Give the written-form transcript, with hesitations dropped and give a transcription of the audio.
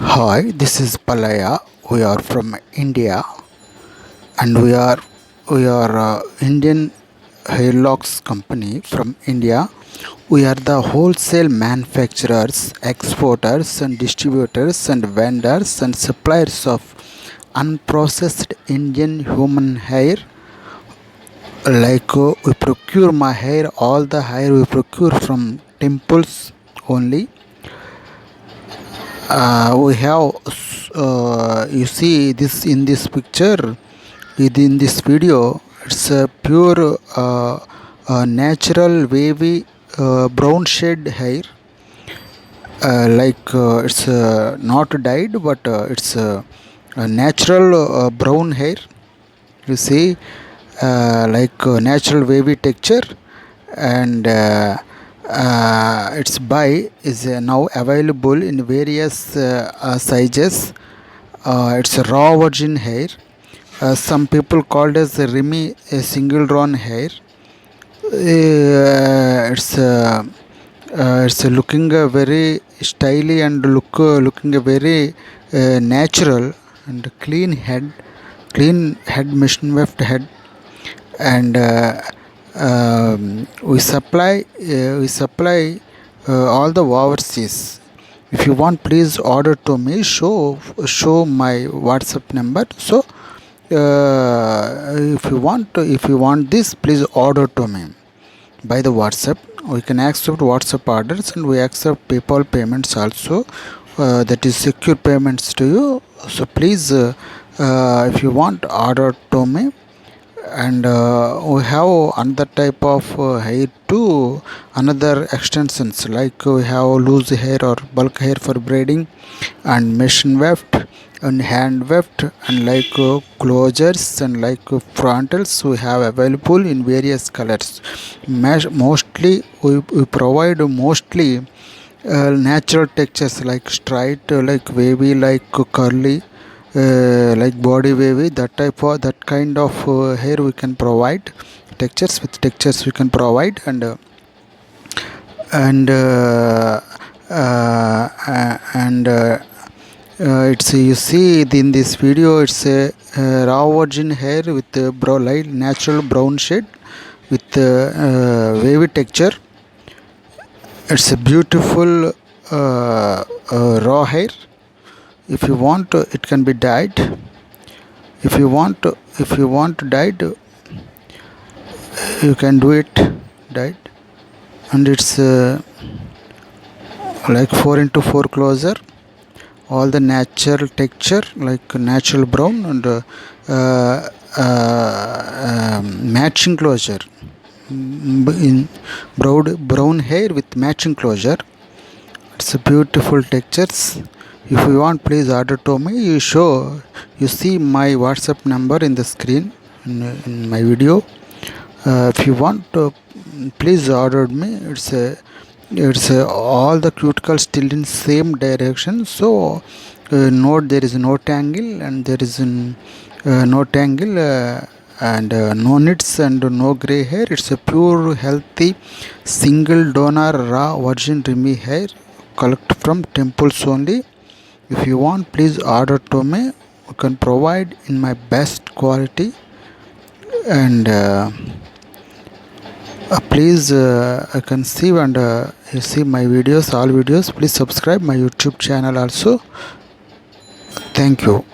Hi, this is Palaya. We are from India, and we are Indian hair locks company from India. We are the wholesale manufacturers, exporters, and distributors, and vendors and suppliers of unprocessed Indian human hair. We procure my hair, all the hair we procure from temples only. We have you see this in this picture within this video. It's a pure natural wavy brown shade hair, it's not dyed, but it's a natural brown hair. You see, natural wavy texture, and its buy is now available in various sizes. It's a raw virgin hair. Some people called as a Remy a single drawn hair. It's looking very stylish and looking a very natural and clean head, machine weft head. And we supply all the overseas. If you want, please order to me. Show my WhatsApp number. So if you want this, please order to me by the WhatsApp. We can accept WhatsApp orders, and we accept PayPal payments also. That is secure payments to you. So please, if you want, order to me. And we have another type of hair too, another extensions, like we have loose hair or bulk hair for braiding, and machine weft and hand weft, and closures, and frontals we have available in various colors. Mostly we provide mostly natural textures, like straight, like wavy, like curly, like body wavy, that kind of hair we can provide. Textures we can provide. And it's, you see in this video, it's a raw virgin hair with light natural brown shade with wavy texture. It's a beautiful raw hair. If you want, it can be dyed. If you want dyed, you can do it dyed. And it's like 4x4 closer, all the natural texture, like natural brown, and matching closure, in brown hair with matching closure. It's a beautiful textures. If you want, please order to me. You see my WhatsApp number in the screen in my video. If you want, please order me. It's all the cuticles still in same direction. So note, there is no tangle, and there is no tangle, and no nits and no gray hair. It's a pure healthy single donor raw virgin Remy hair, collect from temples only. If you want, please order to me. You can provide in my best quality. And please conceive, and you see my videos, all videos. Please subscribe my YouTube channel also. Thank you.